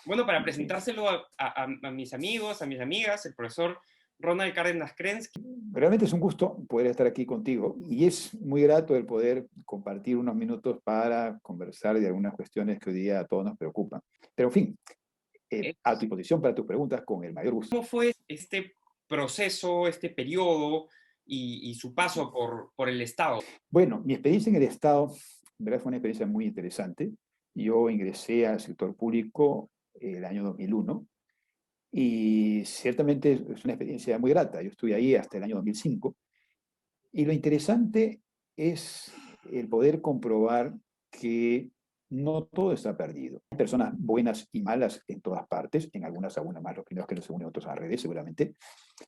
Bueno, para Sí. presentárselo a mis amigos, a mis amigas, el profesor Ronald Cárdenas Krensky. Realmente es un gusto poder estar aquí contigo y es muy grato el poder compartir unos minutos para conversar de algunas cuestiones que hoy día a todos nos preocupan. Pero en fin, a tu disposición para tus preguntas con el mayor gusto. ¿Cómo fue este proceso, este periodo y su paso por el Estado? Bueno, mi experiencia en el Estado, en verdad fue una experiencia muy interesante. Yo ingresé al sector público el año 2001 y ciertamente es una experiencia muy grata. Yo estuve ahí hasta el año 2005 y lo interesante es el poder comprobar que no todo está perdido. Hay personas buenas y malas en todas partes, en algunas más los primeros que los segundos, otros al revés seguramente,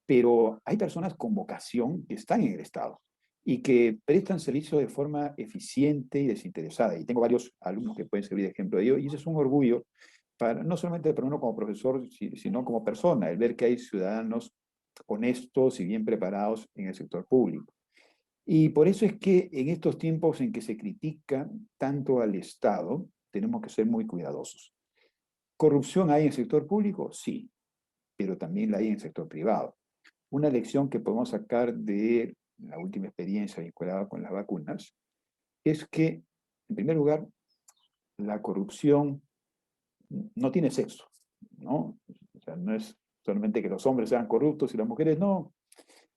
pero hay personas con vocación que están en el Estado y que prestan servicio de forma eficiente y desinteresada. Y tengo varios alumnos que pueden servir de ejemplo de ello, y eso es un orgullo, para, no solamente para uno como profesor, sino como persona, el ver que hay ciudadanos honestos y bien preparados en el sector público. Y por eso es que en estos tiempos en que se critica tanto al Estado, tenemos que ser muy cuidadosos. ¿Corrupción hay en el sector público? Sí, pero también la hay en el sector privado. Una lección que podemos sacar de la última experiencia vinculada con las vacunas es que, en primer lugar, la corrupción no tiene sexo, ¿no? O sea, no es solamente que los hombres sean corruptos y las mujeres no,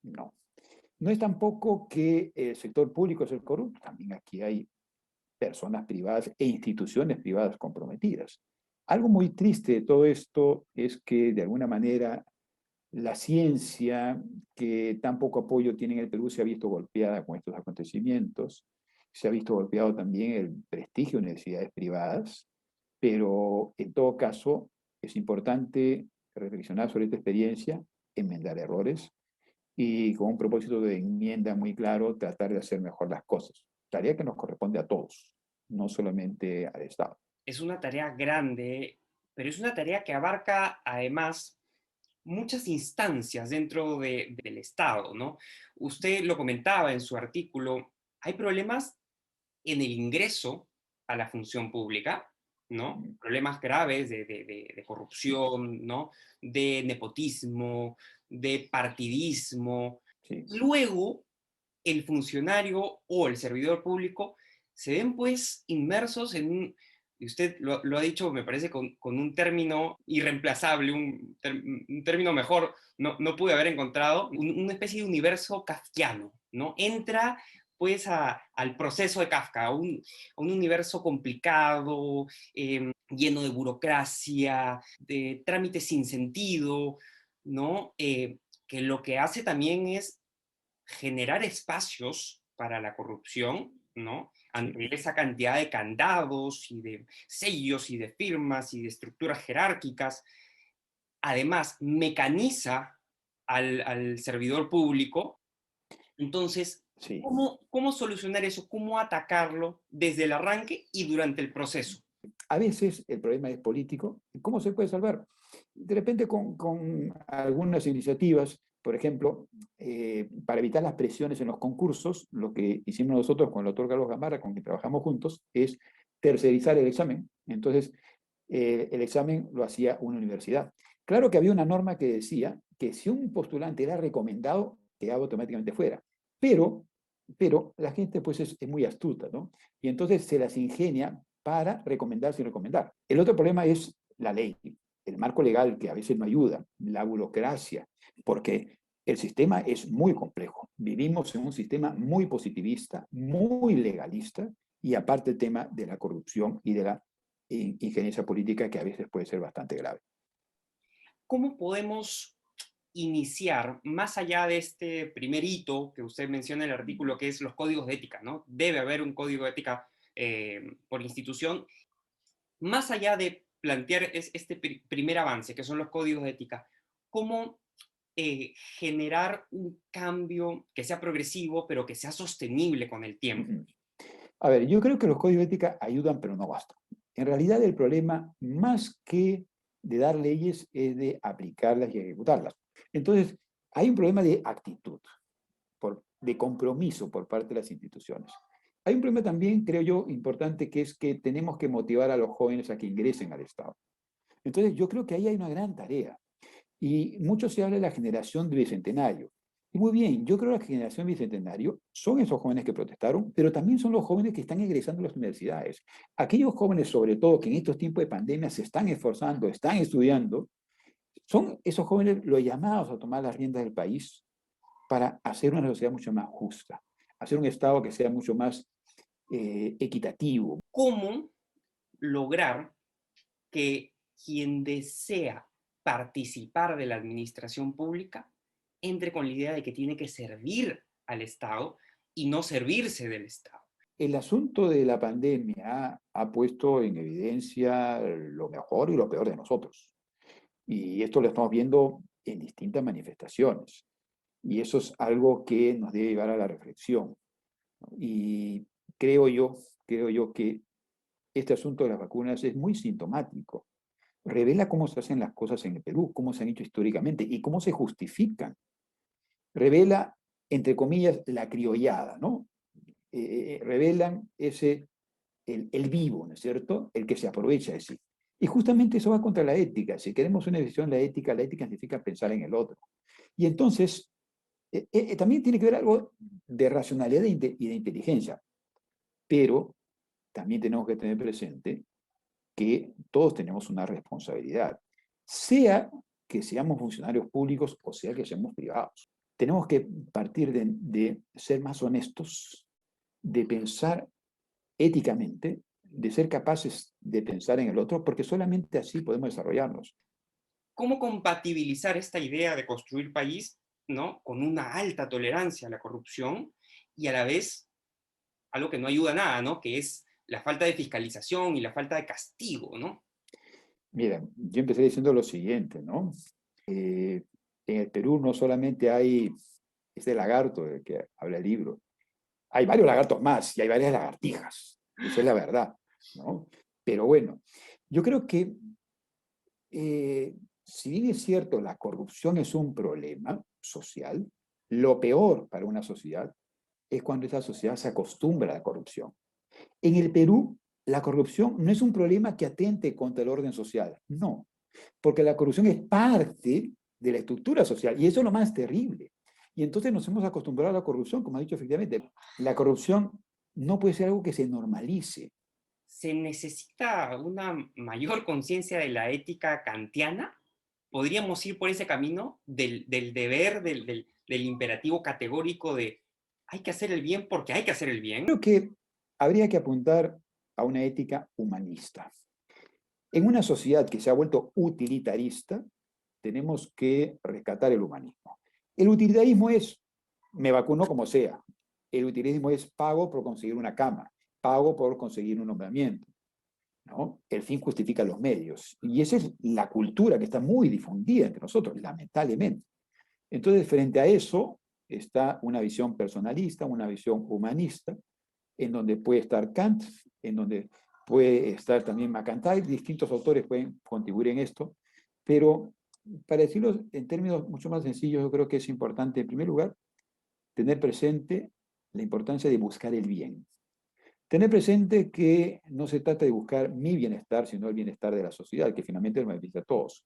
no. No es tampoco que el sector público es el corrupto, también aquí hay personas privadas e instituciones privadas comprometidas. Algo muy triste de todo esto es que, de alguna manera, la ciencia, que tan poco apoyo tiene en el Perú, se ha visto golpeada con estos acontecimientos. Se ha visto golpeado también el prestigio de universidades privadas, pero en todo caso es importante reflexionar sobre esta experiencia, enmendar errores y con un propósito de enmienda muy claro, tratar de hacer mejor las cosas. Tarea que nos corresponde a todos, no solamente al Estado. Es una tarea grande, pero es una tarea que abarca además muchas instancias dentro del Estado, ¿no? Usted lo comentaba en su artículo, hay problemas en el ingreso a la función pública, ¿no? Problemas graves de corrupción, ¿no? De nepotismo, de partidismo. Sí. Luego, el funcionario o el servidor público se ven pues inmersos en un, y usted lo ha dicho, me parece, con un término irreemplazable, un término mejor, no pude haber encontrado, una especie de universo kafkiano, ¿no? Entra pues al proceso de Kafka, a un universo complicado, lleno de burocracia, de trámites sin sentido, ¿no? Que lo que hace también es generar espacios para la corrupción, ¿no? Sí. Ante esa cantidad de candados y de sellos y de firmas y de estructuras jerárquicas, además mecaniza al servidor público. Entonces, Sí. ¿cómo solucionar eso? ¿Cómo atacarlo desde el arranque y durante el proceso? A veces el problema es político. ¿Cómo se puede salvar? De repente con algunas iniciativas, por ejemplo, para evitar las presiones en los concursos, lo que hicimos nosotros con el doctor Carlos Gamarra, con quien trabajamos juntos, es tercerizar el examen. Entonces, el examen lo hacía una universidad. Claro que había una norma que decía que si un postulante era recomendado, quedaba automáticamente fuera. Pero, pero la gente pues es muy astuta, ¿no? Y entonces se las ingenia para recomendar sin recomendar. El otro problema es la ley, el marco legal que a veces no ayuda, la burocracia, porque el sistema es muy complejo. Vivimos en un sistema muy positivista, muy legalista, y aparte el tema de la corrupción y de la injerencia política que a veces puede ser bastante grave. ¿Cómo podemos iniciar, más allá de este primer hito que usted menciona en el artículo, que es los códigos de ética, ¿no? Debe haber un código de ética por institución, más allá de plantear este primer avance, que son los códigos de ética, ¿cómo generar un cambio que sea progresivo, pero que sea sostenible con el tiempo? A ver, yo creo que los códigos de ética ayudan, pero no bastan. En realidad el problema, más que de dar leyes, es de aplicarlas y ejecutarlas. Entonces, hay un problema de actitud, de compromiso por parte de las instituciones. Hay un problema también, creo yo, importante, que es que tenemos que motivar a los jóvenes a que ingresen al Estado. Entonces, yo creo que ahí hay una gran tarea. Y mucho se habla de la generación del Bicentenario. Y muy bien, yo creo que la generación Bicentenario son esos jóvenes que protestaron, pero también son los jóvenes que están egresando a las universidades. Aquellos jóvenes, sobre todo, que en estos tiempos de pandemia se están esforzando, están estudiando, son esos jóvenes los llamados a tomar las riendas del país para hacer una sociedad mucho más justa, hacer un Estado que sea mucho más equitativo. ¿Cómo lograr que quien desea participar de la administración pública entre con la idea de que tiene que servir al Estado y no servirse del Estado? El asunto de la pandemia ha puesto en evidencia lo mejor y lo peor de nosotros. Y esto lo estamos viendo en distintas manifestaciones. Y eso es algo que nos debe llevar a la reflexión. Y creo yo, creo yo que este asunto de las vacunas es muy sintomático. Revela cómo se hacen las cosas en el Perú, cómo se han hecho históricamente y cómo se justifican. Revela, entre comillas, la criollada, ¿no? Revelan el vivo, ¿no es cierto? El que se aprovecha de sí. Y justamente eso va contra la ética. Si queremos una visión de la ética significa pensar en el otro. Y entonces, también tiene que ver algo de racionalidad y de inteligencia, pero también tenemos que tener presente que todos tenemos una responsabilidad, sea que seamos funcionarios públicos o sea que seamos privados. Tenemos que partir de ser más honestos, de pensar éticamente, de ser capaces de pensar en el otro, porque solamente así podemos desarrollarnos. ¿Cómo compatibilizar esta idea de construir país, ¿no?, con una alta tolerancia a la corrupción y a la vez algo que no ayuda a nada, ¿no?, que es la falta de fiscalización y la falta de castigo, ¿no? Mira, yo empecé diciendo lo siguiente, ¿no? En el Perú no solamente hay este lagarto del que habla el libro, hay varios lagartos más y hay varias lagartijas, esa es la verdad, ¿no? Pero bueno, yo creo que si bien es cierto, la corrupción es un problema social, lo peor para una sociedad es cuando esa sociedad se acostumbra a la corrupción. En el Perú, la corrupción no es un problema que atente contra el orden social, no, porque la corrupción es parte de la estructura social y eso es lo más terrible. Y entonces nos hemos acostumbrado a la corrupción, como ha dicho efectivamente. La corrupción no puede ser algo que se normalice. ¿Se necesita una mayor conciencia de la ética kantiana? ¿Podríamos ir por ese camino del deber, del imperativo categórico de hay que hacer el bien porque hay que hacer el bien? Creo que habría que apuntar a una ética humanista. En una sociedad que se ha vuelto utilitarista, tenemos que rescatar el humanismo. El utilitarismo es, me vacuno como sea. El utilitarismo es pago por conseguir una cama, pago por conseguir un nombramiento, ¿no? El fin justifica los medios. Y esa es la cultura que está muy difundida entre nosotros, lamentablemente. Entonces, frente a eso está una visión personalista, una visión humanista, en donde puede estar Kant, en donde puede estar también McIntyre, distintos autores pueden contribuir en esto, pero para decirlo en términos mucho más sencillos, yo creo que es importante, en primer lugar, tener presente la importancia de buscar el bien. Tener presente que no se trata de buscar mi bienestar, sino el bienestar de la sociedad, que finalmente nos beneficia a todos.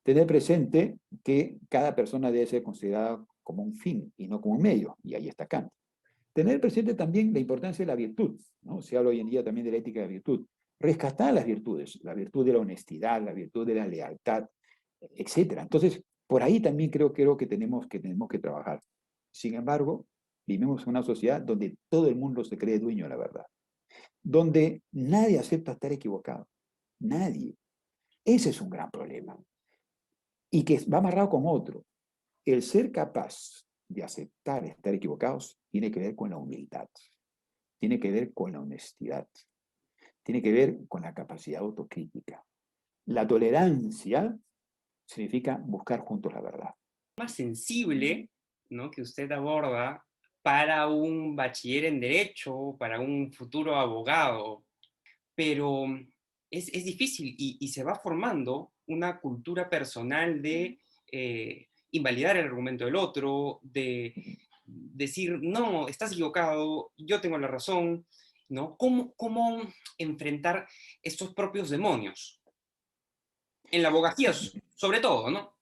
Tener presente que cada persona debe ser considerada como un fin y no como un medio, y ahí está Kant. Tener presente también la importancia de la virtud, ¿no? Se habla hoy en día también de la ética de la virtud. Rescatar las virtudes, la virtud de la honestidad, la virtud de la lealtad, etcétera. Entonces, por ahí también creo que tenemos que trabajar. Sin embargo, vivimos en una sociedad donde todo el mundo se cree dueño de la verdad, donde nadie acepta estar equivocado, nadie. Ese es un gran problema y que va amarrado con otro. El ser capaz de aceptar estar equivocados tiene que ver con la humildad, tiene que ver con la honestidad, tiene que ver con la capacidad autocrítica. La tolerancia significa buscar juntos la verdad. Más sensible, ¿no?, que usted aborda para un bachiller en Derecho, para un futuro abogado, pero es difícil y se va formando una cultura personal de invalidar el argumento del otro, de decir, no, estás equivocado, yo tengo la razón, ¿no? ¿Cómo enfrentar estos propios demonios? En la abogacía, sobre todo, ¿no?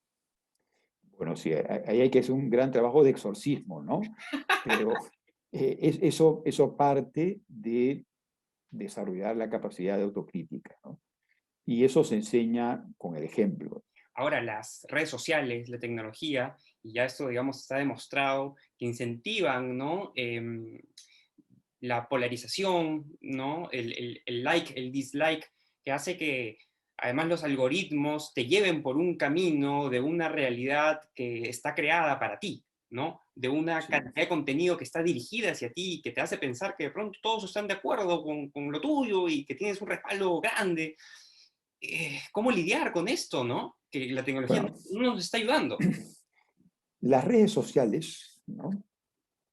Bueno, sí, ahí hay que hacer un gran trabajo de exorcismo, ¿no? Pero eso parte de desarrollar la capacidad de autocrítica, ¿no? Y eso se enseña con el ejemplo. Ahora las redes sociales, la tecnología, y ya esto, digamos, está demostrado que incentivan, ¿no? La polarización, ¿no? El like, el dislike, que hace que además los algoritmos te lleven por un camino de una realidad que está creada para ti, ¿no? De una Sí. cantidad de contenido que está dirigida hacia ti, que te hace pensar que de pronto todos están de acuerdo con lo tuyo y que tienes un respaldo grande. ¿Cómo lidiar con esto, no? Que la tecnología Bueno, no nos está ayudando. las redes sociales, ¿no?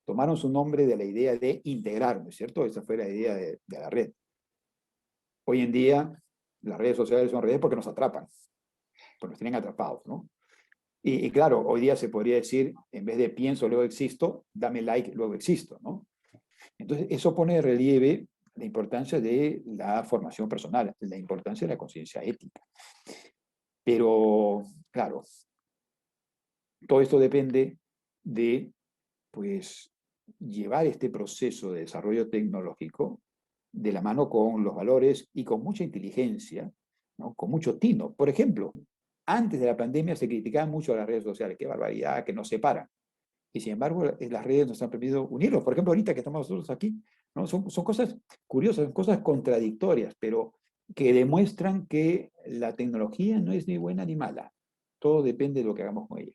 Tomaron su nombre de la idea de integrar, ¿no es cierto? Esa fue la idea de la red. Hoy en día, las redes sociales son redes porque nos atrapan, porque nos tienen atrapados, ¿no? Y claro, hoy día se podría decir, en vez de pienso, luego existo, dame like, luego existo, ¿no? Entonces, eso pone de relieve la importancia de la formación personal, la importancia de la conciencia ética. Pero, claro, todo esto depende de, pues, llevar este proceso de desarrollo tecnológico de la mano con los valores y con mucha inteligencia, ¿no? Con mucho tino. Por ejemplo, antes de la pandemia se criticaban mucho a las redes sociales, qué barbaridad, que nos separan. Y sin embargo, las redes nos han permitido unirlos. Por ejemplo, ahorita que estamos nosotros aquí, ¿no? Son cosas curiosas, son cosas contradictorias, pero que demuestran que la tecnología no es ni buena ni mala. Todo depende de lo que hagamos con ella.